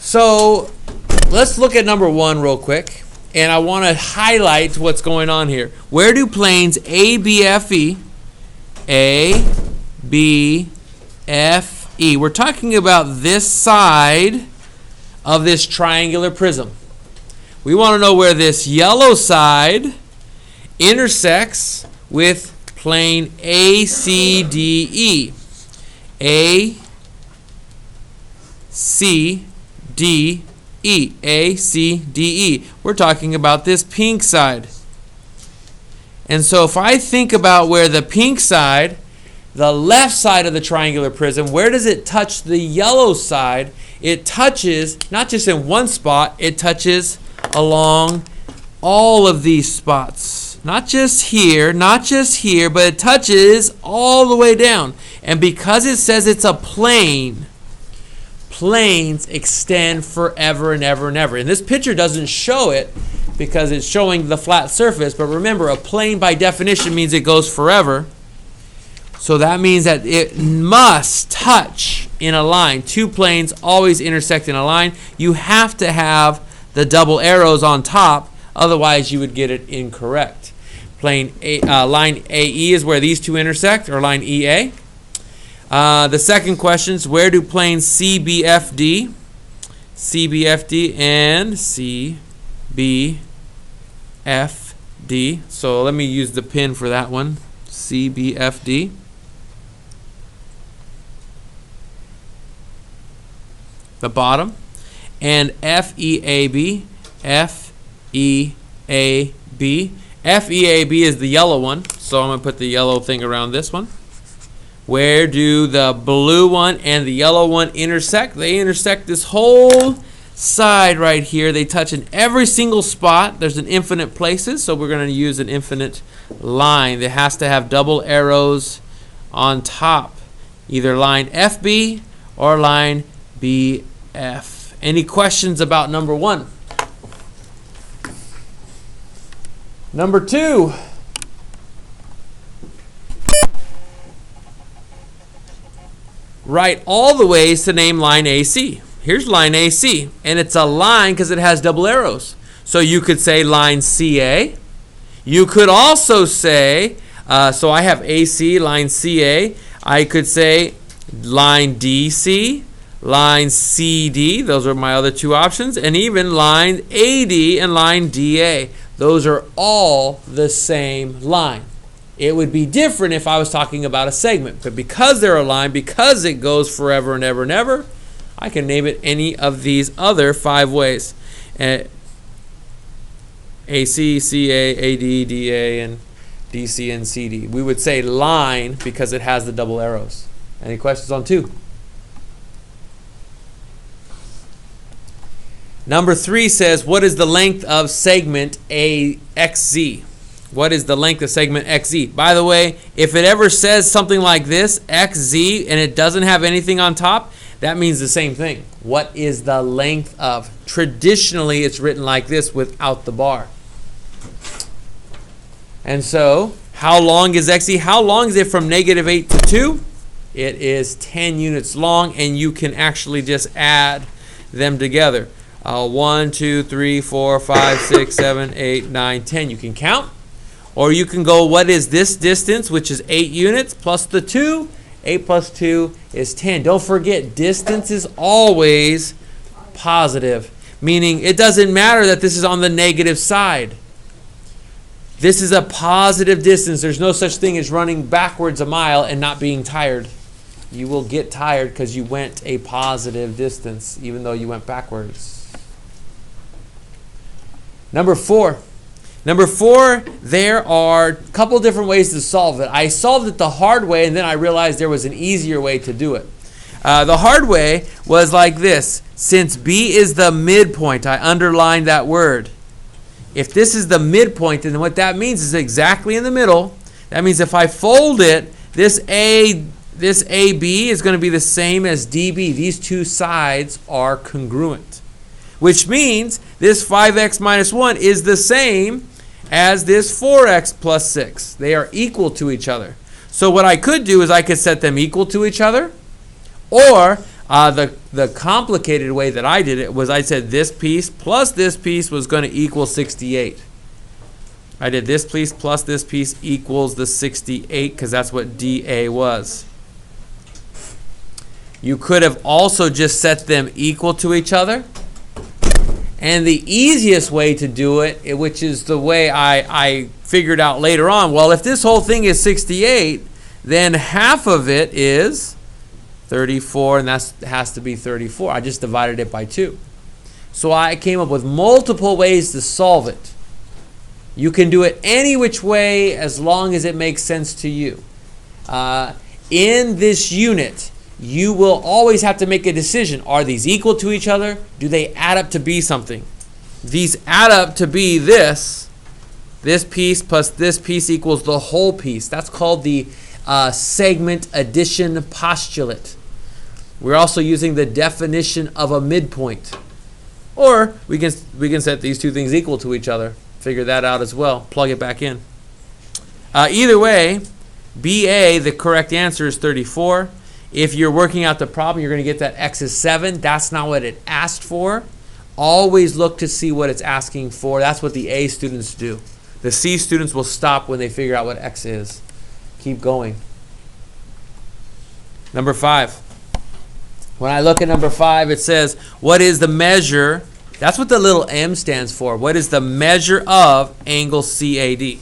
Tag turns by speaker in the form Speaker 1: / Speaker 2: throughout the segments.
Speaker 1: So let's look at number 1 real quick. And I want to highlight what's going on here. Where do planes ABFE, ABFE, we're talking about this side of this triangular prism. We want to know where this yellow side intersects with plane ACDE. ACDE. ACDE. We're talking about this pink side. And so if I think about where the pink side, the left side of the triangular prism, where does it touch the yellow side? It touches, not just in one spot, it touches along all of these spots. Not just here, but it touches all the way down. And because it says it's a plane, planes extend forever and ever and ever. And this picture doesn't show it because it's showing the flat surface. But remember, a plane by definition means it goes forever. So that means that it must touch in a line. Two planes always intersect in a line. You have to have the double arrows on top. Otherwise, you would get it incorrect. Line AE is where these two intersect, or line EA. The second question is, where do planes CBFD and CBFD, so let me use the pin for that one, CBFD. The bottom, and FEAB, FEAB is the yellow one, so I'm going to put the yellow thing around this one. Where do the blue one and the yellow one intersect? They intersect this whole side right here. They touch in every single spot. There's an infinite places, so we're going to use an infinite line that has to have double arrows on top. Either line FB or line BF. Any questions about number 1? Number 2. Write all the ways to name line AC. Here's line AC, and it's a line because it has double arrows. So you could say line CA. You could also say, so I have AC, line CA. I could say line DC, line CD. Those are my other two options. And even line AD and line DA. Those are all the same line. It would be different if I was talking about a segment, but because they're a line, because it goes forever and ever and ever, I can name it any of these other 5 ways. AC, CA, AD, DA, and DC and CD. We would say line because it has the double arrows. Any questions on 2? Number 3 says, what is the length of segment AXZ? What is the length of segment XZ? By the way, if it ever says something like this, XZ, and it doesn't have anything on top, that means the same thing. What is the length of? Traditionally, it's written like this without the bar. And so, how long is XZ? How long is it from -8 to 2? It is 10 units long, and you can actually just add them together. 1, 2, 3, 4, 5, 6, 7, 8, 9, 10. You can count. Or you can go, what is this distance, which is 8 units, plus the 2. 8 plus 2 is 10. Don't forget, distance is always positive, meaning it doesn't matter that this is on the negative side. This is a positive distance. There's no such thing as running backwards a mile and not being tired. You will get tired because you went a positive distance, even though you went backwards. Number 4. There are a couple different ways to solve it. I solved it the hard way, and then I realized there was an easier way to do it. The hard way was like this. Since B is the midpoint, I underlined that word. If this is the midpoint, then what that means is exactly in the middle. That means if I fold it, this AB is going to be the same as DB. These two sides are congruent, which means this 5x minus 1 is the same as this 4x plus 6. They are equal to each other. So what I could do is I could set them equal to each other, or The complicated way that I did it was I said this piece plus this piece was going to equal 68. I did this piece plus this piece equals the 68 because that's what dA was. You could have also just set them equal to each other. And the easiest way to do it, which is the way I figured out later on, well, if this whole thing is 68, then half of it is 34, and that has to be 34. I just divided it by 2. So I came up with multiple ways to solve it. You can do it any which way as long as it makes sense to you. In this unit, you will always have to make a decision. Are these equal to each other? Do they add up to be something? These add up to be this. This piece plus this piece equals the whole piece. That's called the segment addition postulate. We're also using the definition of a midpoint. Or we can set these two things equal to each other. Figure that out as well. Plug it back in. Either way, BA, the correct answer is 34. If you're working out the problem, you're going to get that x is 7. That's not what it asked for. Always look to see what it's asking for. That's what the A students do. The C students will stop when they figure out what x is. Keep going. Number 5. When I look at number 5, it says, what is the measure? That's what the little m stands for. What is the measure of angle CAD?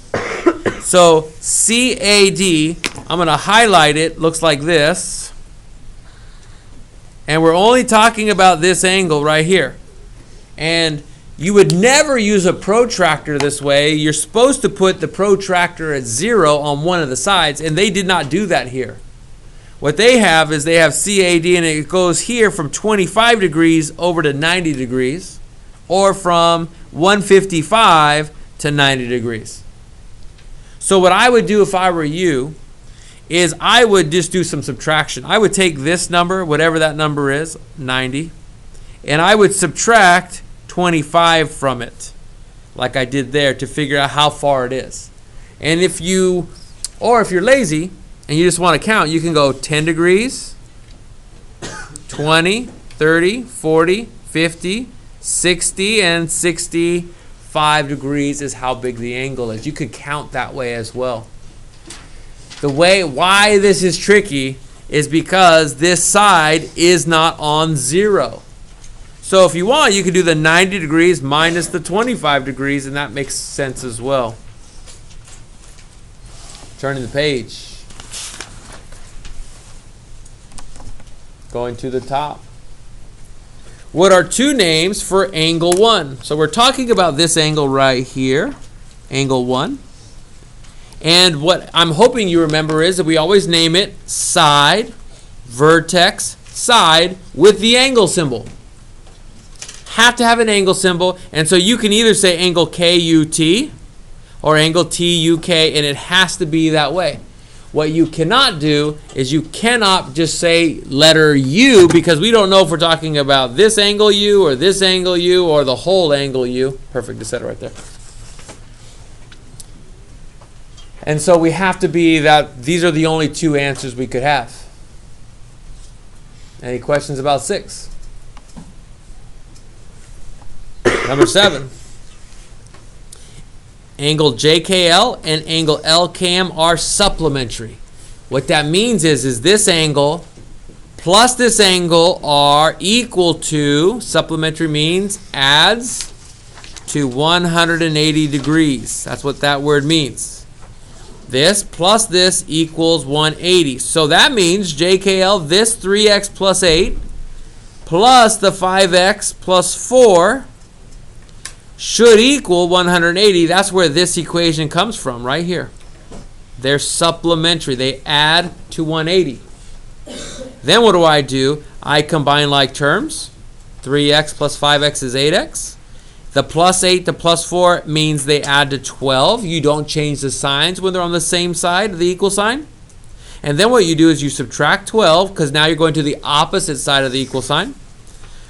Speaker 1: So CAD, I'm going to highlight it. Looks like this. And we're only talking about this angle right here. And you would never use a protractor this way. You're supposed to put the protractor at 0 on one of the sides, and they did not do that here. What they have is they have CAD, and it goes here from 25 degrees over to 90 degrees, or from 155 to 90 degrees. So what I would do if I were you is I would just do some subtraction. I would take this number, whatever that number is, 90, and I would subtract 25 from it, like I did there, to figure out how far it is. And if you're lazy and you just want to count, you can go 10 degrees, 20, 30, 40, 50, 60, and 65 degrees is how big the angle is. You could count that way as well. The way why this is tricky is because this side is not on 0. So if you want, you can do the 90 degrees minus the 25 degrees, and that makes sense as well. Turning the page. Going to the top. What are two names for angle 1? So we're talking about this angle right here, angle 1. And what I'm hoping you remember is that we always name it side, vertex, side with the angle symbol. Have to have an angle symbol, and so you can either say angle KUT or angle TUK, and it has to be that way. What you cannot do is you cannot just say letter U, because we don't know if we're talking about this angle U or this angle U or the whole angle U. Perfect to set it right there. And so we have to be that these are the only two answers we could have. Any questions about 6? Number 7. Angle JKL and angle LKM are supplementary. What that means is this angle plus this angle are equal to, supplementary means adds to 180 degrees. That's what that word means. This plus this equals 180. So that means JKL, this 3x plus 8 plus the 5x plus 4 should equal 180. That's where this equation comes from, right here. They're supplementary. They add to 180. Then what do? I combine like terms. 3x plus 5x is 8x. The plus 8 to plus 4 means they add to 12. You don't change the signs when they're on the same side of the equal sign. And then what you do is you subtract 12, because now you're going to the opposite side of the equal sign.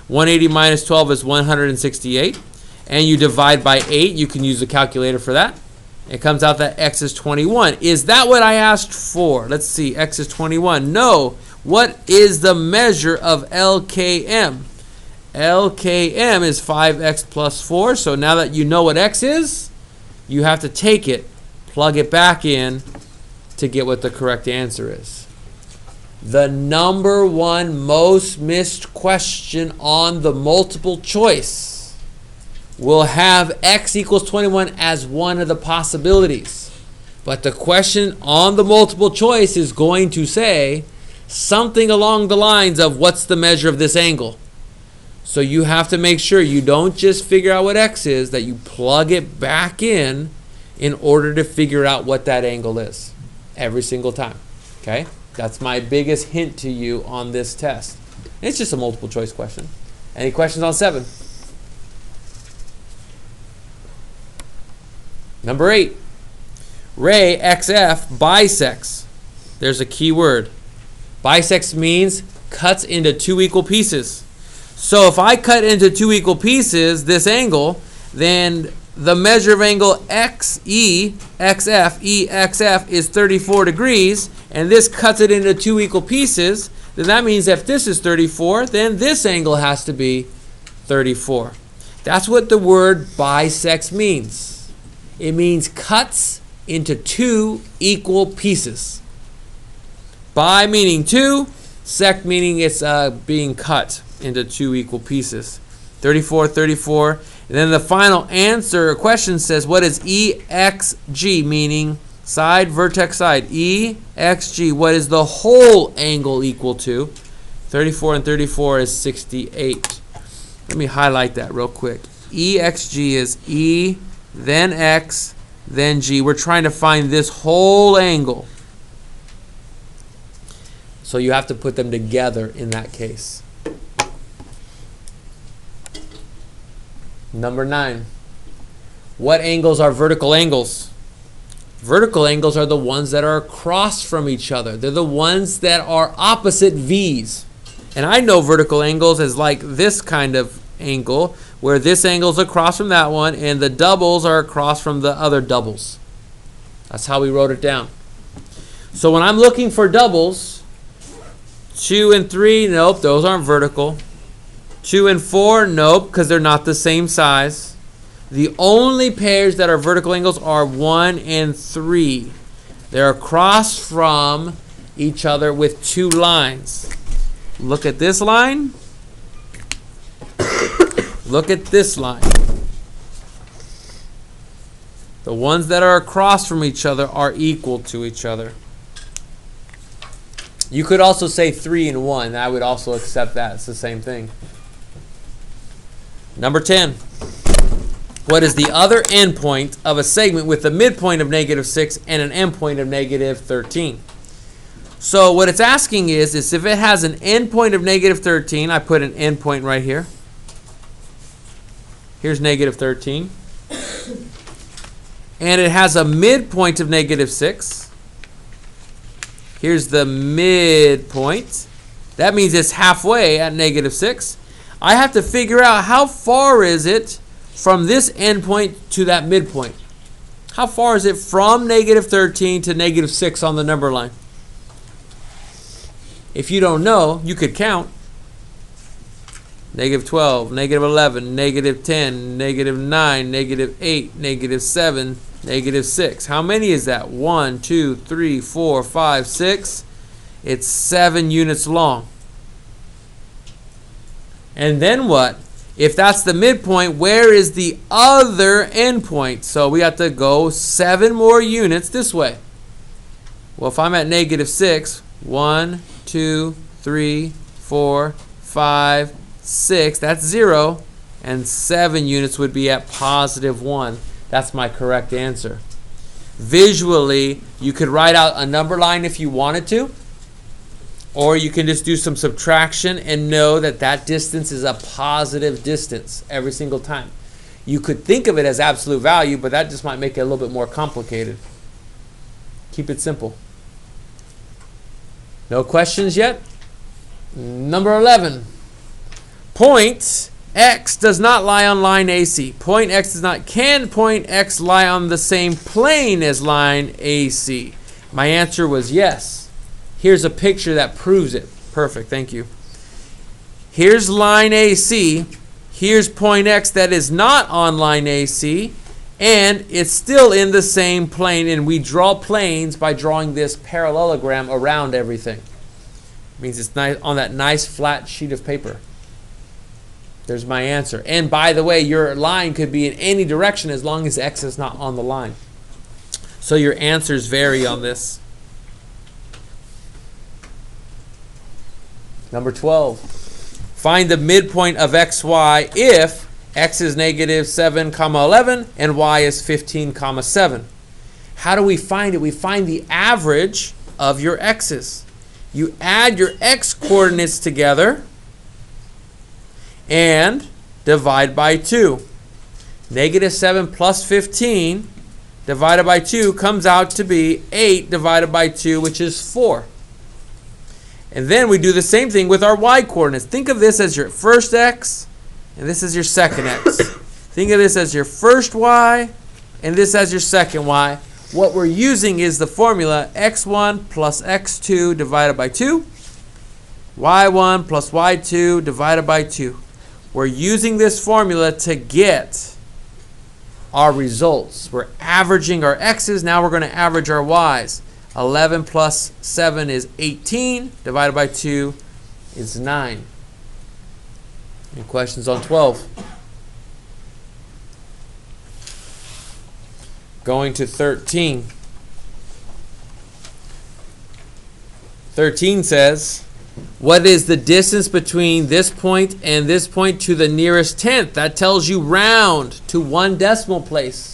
Speaker 1: 180 minus 12 is 168. And you divide by 8. You can use the calculator for that. It comes out that x is 21. Is that what I asked for? Let's see, x is 21. No, What is the measure of LKM? LKM is 5x plus 4. So now that you know what x is, you have to take it, plug it back in to get what the correct answer is. The number one most missed question on the multiple choice will have x equals 21 as one of the possibilities. But the question on the multiple choice is going to say something along the lines of what's the measure of this angle. So you have to make sure you don't just figure out what x is, that you plug it back in order to figure out what that angle is every single time. Okay? That's my biggest hint to you on this test. It's just a multiple choice question. Any questions on 7? Number 8. Ray XF bisects. There's a key word. Bisects means cuts into 2 equal pieces. So if I cut into 2 equal pieces this angle, then the measure of angle EXF is 34 degrees, and this cuts it into 2 equal pieces. Then that means if this is 34, then this angle has to be 34. That's what the word bisects means. It means cuts into 2 equal pieces. Bi meaning 2, sect meaning it's being cut into 2 equal pieces. 34, 34. And then the final answer or question says, what is EXG, meaning side, vertex, side. EXG, what is the whole angle equal to? 34 and 34 is 68. Let me highlight that real quick. EXG is E, then X, then G. We're trying to find this whole angle. So you have to put them together in that case. Number 9. What angles are vertical angles? Vertical angles are the ones that are across from each other. They're the ones that are opposite V's. And I know vertical angles as like this kind of angle, where this angle is across from that one, and the doubles are across from the other doubles. That's how we wrote it down. So when I'm looking for doubles, 2 and 3, nope, those aren't vertical. 2 and 4, nope, because they're not the same size. The only pairs that are vertical angles are 1 and 3. They're across from each other with 2 lines. Look at this line. Look at this line. The ones that are across from each other are equal to each other. You could also say 3 and 1. I would also accept that. It's the same thing. Number 10. What is the other endpoint of a segment with a midpoint of -6 and an endpoint of -13? So what it's asking is if it has an endpoint of -13, I put an endpoint right here. Here's -13. And it has a midpoint of -6. Here's the midpoint. That means it's halfway at -6. I have to figure out how far is it from this endpoint to that midpoint. How far is it from -13 to -6 on the number line? If you don't know, you could count. -12, -11, -10, -9, -8, -7, -6. How many is that? 1, 2, 3, 4, 5, 6. It's 7 units long. And then what? If that's the midpoint, where is the other endpoint? So we have to go 7 more units this way. Well, if I'm at -6, 1, 2, 3, 4, 5, 6, that's 0. And 7 units would be at +1. That's my correct answer. Visually, you could write out a number line if you wanted to. Or you can just do some subtraction and know that that distance is a positive distance every single time. You could think of it as absolute value, but that just might make it a little bit more complicated. Keep it simple. No questions yet? Number 11. Point X does not lie on line AC. Point X does not. Can point X lie on the same plane as line AC? My answer was yes. Here's a picture that proves it. Perfect, thank you. Here's line AC. Here's point X that is not on line AC, and it's still in the same plane, and we draw planes by drawing this parallelogram around everything. It means it's nice on that nice flat sheet of paper. There's my answer. And by the way, your line could be in any direction as long as X is not on the line. So your answers vary on this. Number 12. Find the midpoint of xy if x is negative 7, 11 and y is 15, 7. How do we find it? We find the average of your x's. You add your x coordinates together and divide by 2. Negative 7 plus 15 divided by 2 comes out to be 8 divided by 2, which is 4. And then we do the same thing with our y coordinates. Think of this as your first x, and this is your second x. Think of this as your first y, and this as your second y. What we're using is the formula x1 plus x2 divided by 2, y1 plus y2 divided by 2. We're using this formula to get our results. We're averaging our x's. Now we're going to average our y's. 11 plus 7 is 18. Divided by 2 is 9. Any questions on 12? Going to 13. 13 says, what is the distance between this point and this point to the nearest tenth? That tells you round to one decimal place.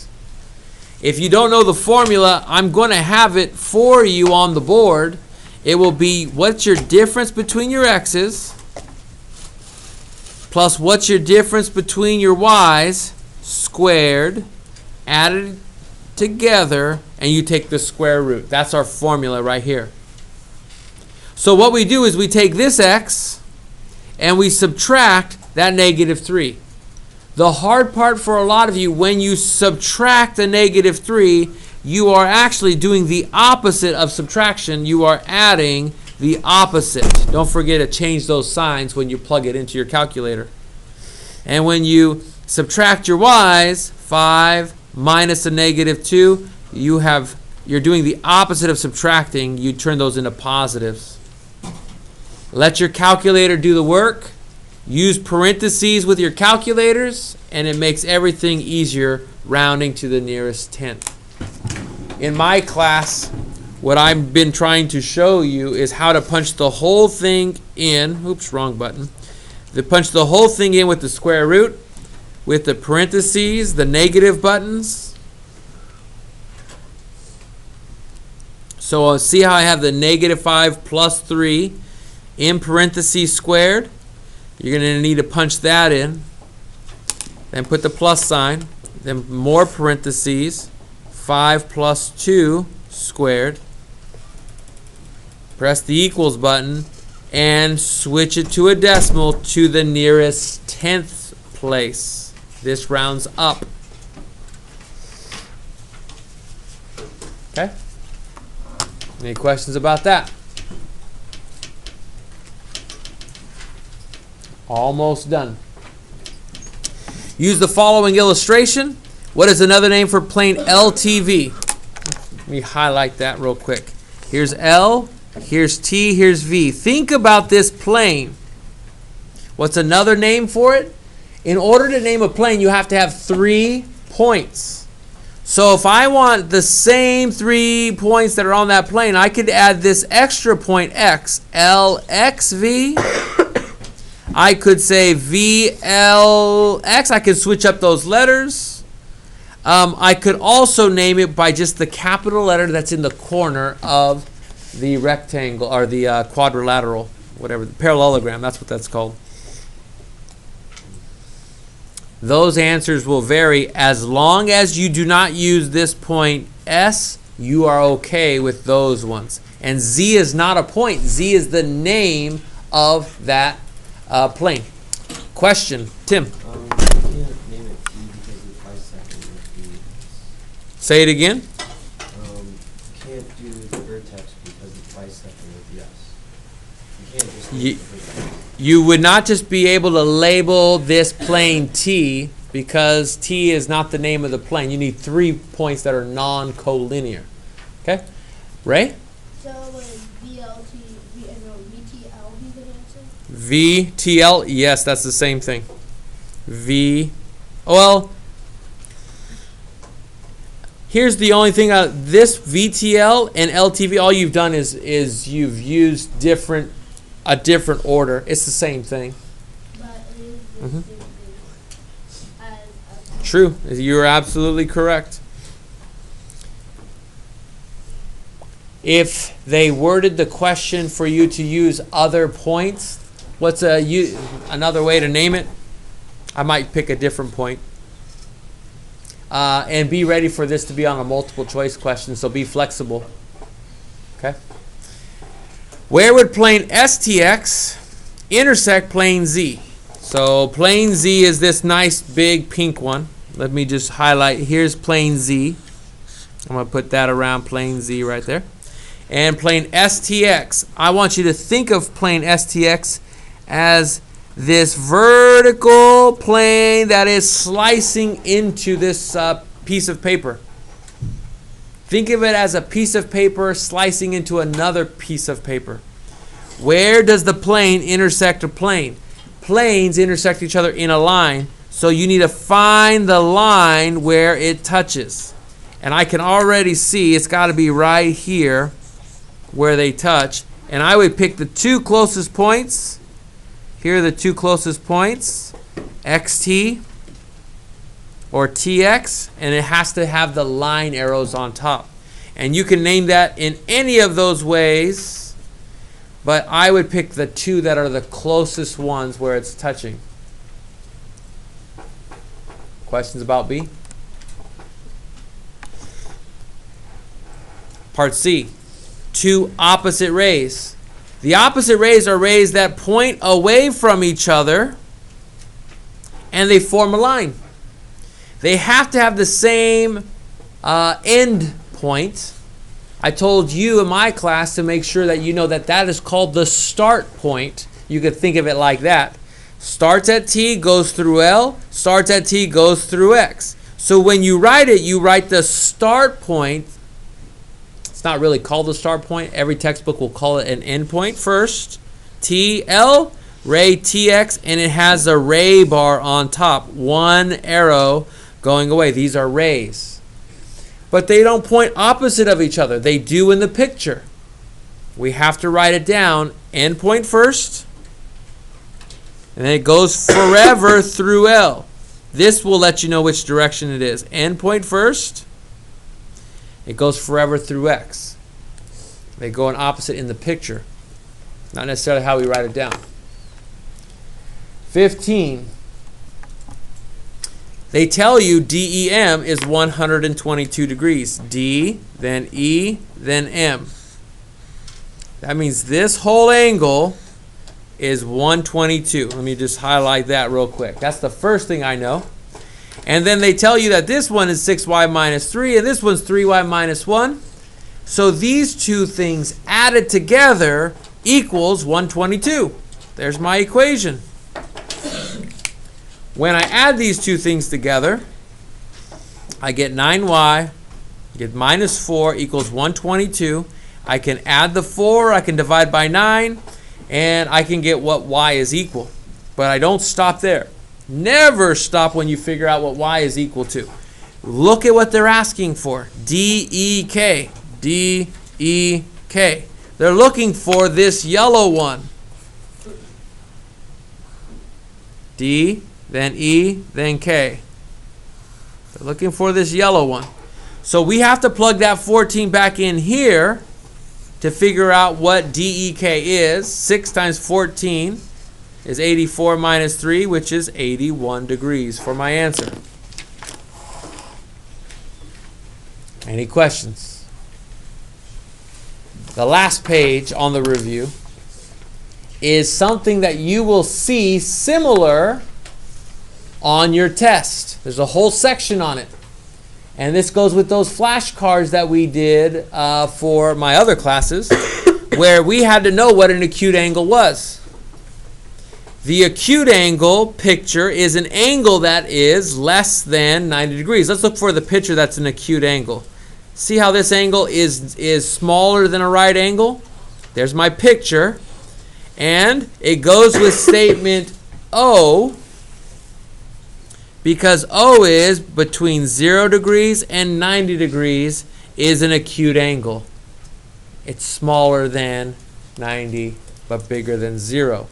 Speaker 1: If you don't know the formula, I'm going to have it for you on the board. It will be what's your difference between your x's plus what's your difference between your y's squared, added together, and you take the square root. That's our formula right here. So what we do is we take this x and we subtract that negative 3. The hard part for a lot of you, when you subtract the negative 3, you are actually doing the opposite of subtraction. You are adding the opposite. Don't forget to change those signs when you plug it into your calculator. And when you subtract your y's, 5 minus a negative 2, you're doing the opposite of subtracting. You turn those into positives. Let your calculator do the work. Use parentheses with your calculators, and it makes everything easier rounding to the nearest tenth. In my class, what I've been trying to show you is how to punch the whole thing in. Oops, wrong button. To punch the whole thing in with the square root, with the parentheses, the negative buttons. So see how I have the negative 5 plus 3 in parentheses squared? You're going to need to punch that in. Then put the plus sign. Then more parentheses. 5 plus 2 squared. Press the equals button and switch it to a decimal to the nearest tenth place. This rounds up. Okay? Any questions about that? Almost done. Use the following illustration. What is another name for plane LTV? Let me highlight that real quick. Here's L, here's T, here's V. Think about this plane. What's another name for it? In order to name a plane, you have to have 3 points. So if I want the same 3 points that are on that plane, I could add this extra point X, LXV. I could say VLX. I could switch up those letters. I could also name it by just the capital letter that's in the corner of the rectangle or the quadrilateral, whatever, the parallelogram. That's what that's called. Those answers will vary. As long as you do not use this point S, you are okay with those ones. And Z is not a point. Z is the name of that plane. Question, Tim.
Speaker 2: You can't name it T because it's bisecting with V.
Speaker 1: Say it again.
Speaker 2: You can't do the vertex because it's bisecting with the S. You can't just
Speaker 1: You would not just be able to label this plane T, because T is not the name of the plane. You need 3 points that are non-collinear. Okay? Ray?
Speaker 3: So would VTL be the answer?
Speaker 1: VTL, yes, that's the same thing. Well, here's the only thing. This VTL and LTV, all you've done is you've used a different order. It's the same thing.
Speaker 3: But it is the same thing as
Speaker 1: True. You're absolutely correct. If they worded the question for you to use other points, what's another way to name it? I might pick a different point. And be ready for this to be on a multiple choice question, so be flexible. Okay? Where would plane STX intersect plane Z? So plane Z is this nice big pink one. Let me just highlight. Here's plane Z. I'm going to put that around plane Z right there. And plane STX. I want you to think of plane STX as this vertical plane that is slicing into this piece of paper. Think of it as a piece of paper slicing into another piece of paper. Where does the plane intersect a plane? Planes intersect each other in a line, so you need to find the line where it touches. And I can already see it's got to be right here where they touch. And I would pick the 2 closest points. Here are the 2 closest points, XT or TX, and it has to have the line arrows on top. And you can name that in any of those ways, but I would pick the 2 that are the closest ones where it's touching. Questions about B? Part C, 2 opposite rays. The opposite rays are rays that point away from each other and they form a line. They have to have the same end point. I told you in my class to make sure that you know that that is called the start point. You could think of it like that. Starts at T, goes through L, starts at T, goes through X. So when you write it, you write the start point. It's not really called the start point. Every textbook will call it an endpoint first. TL, ray TX, and it has a ray bar on top. 1 arrow going away. These are rays. But they don't point opposite of each other. They do in the picture. We have to write it down. Endpoint first. And then it goes forever through L. This will let you know which direction it is. Endpoint first. It goes forever through X. They go in opposite in the picture. Not necessarily how we write it down. 15. They tell you DEM is 122 degrees. D, then E, then M. That means this whole angle is 122. Let me just highlight that real quick. That's the first thing I know. And then they tell you that this one is 6y minus 3 and this one's 3y minus 1. So these 2 things added together equals 122. There's my equation. When I add these 2 things together, I get 9y, get minus 4 equals 122. I can add the 4, I can divide by 9, and I can get what y is equal. But I don't stop there. Never stop when you figure out what y is equal to. Look at what they're asking for. DEK. DEK. They're looking for this yellow one. D, then E, then K. They're looking for this yellow one. So we have to plug that 14 back in here to figure out what DEK is. 6 times 14 is 84 minus 3, which is 81 degrees for my answer. Any questions? The last page on the review is something that you will see similar on your test. There's a whole section on it. And this goes with those flashcards that we did for my other classes, where we had to know what an acute angle was. The acute angle picture is an angle that is less than 90 degrees. Let's look for the picture that's an acute angle. See how this angle is smaller than a right angle? There's my picture. And it goes with statement O, because O is between 0 degrees and 90 degrees is an acute angle. It's smaller than 90 but bigger than 0.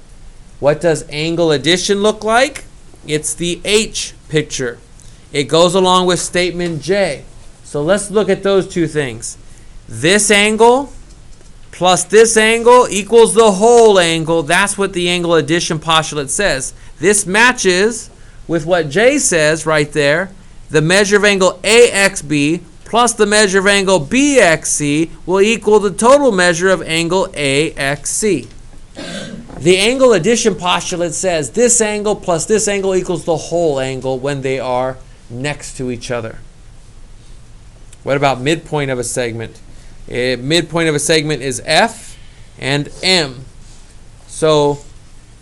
Speaker 1: What does angle addition look like? It's the H picture. It goes along with statement J. So let's look at those two things. This angle plus this angle equals the whole angle. That's what the angle addition postulate says. This matches with what J says right there. The measure of angle AXB plus the measure of angle BXC will equal the total measure of angle AXC. The angle addition postulate says this angle plus this angle equals the whole angle when they are next to each other. What about midpoint of a segment? Midpoint of a segment is F and M. So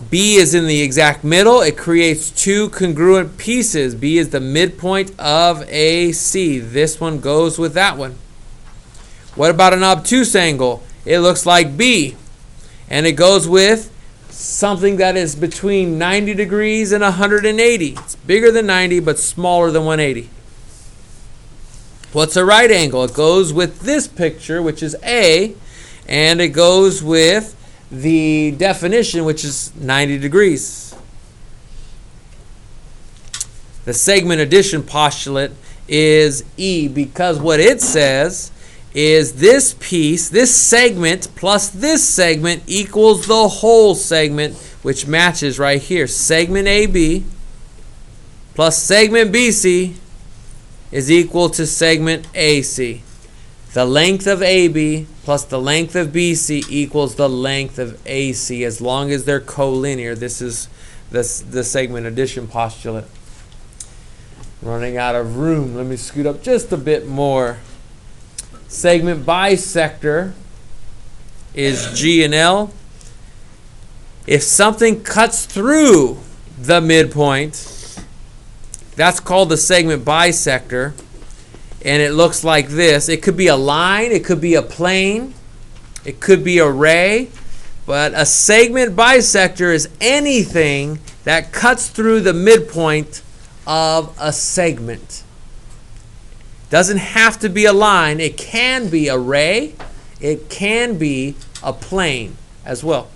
Speaker 1: B is in the exact middle. It creates two congruent pieces. B is the midpoint of AC. This one goes with that one. What about an obtuse angle? It looks like B, and it goes with something that is between 90 degrees and 180. It's bigger than 90 but smaller than 180. What's a right angle? It goes with this picture, which is A, and it goes with the definition, which is 90 degrees. The segment addition postulate is E, because what it says is this piece, this segment plus this segment equals the whole segment, which matches right here. Segment AB plus segment BC is equal to segment AC. The length of AB plus the length of BC equals the length of AC as long as they're collinear. This is the segment addition postulate. Running out of room. Let me scoot up just a bit more. Segment bisector is G and L. If something cuts through the midpoint, that's called the segment bisector, and it looks like this. It could be a line, it could be a plane, it could be a ray, but a segment bisector is anything that cuts through the midpoint of a segment. Doesn't have to be a line. It can be a ray. It can be a plane as well.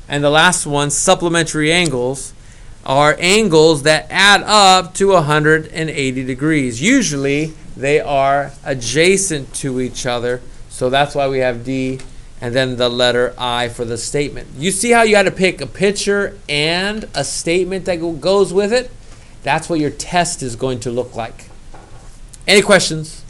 Speaker 1: And the last one, supplementary angles, are angles that add up to 180 degrees. Usually they are adjacent to each other, so that's why we have D and then the letter I for the statement. You see how you had to pick a picture and a statement that goes with it? That's what your test is going to look like. Any questions?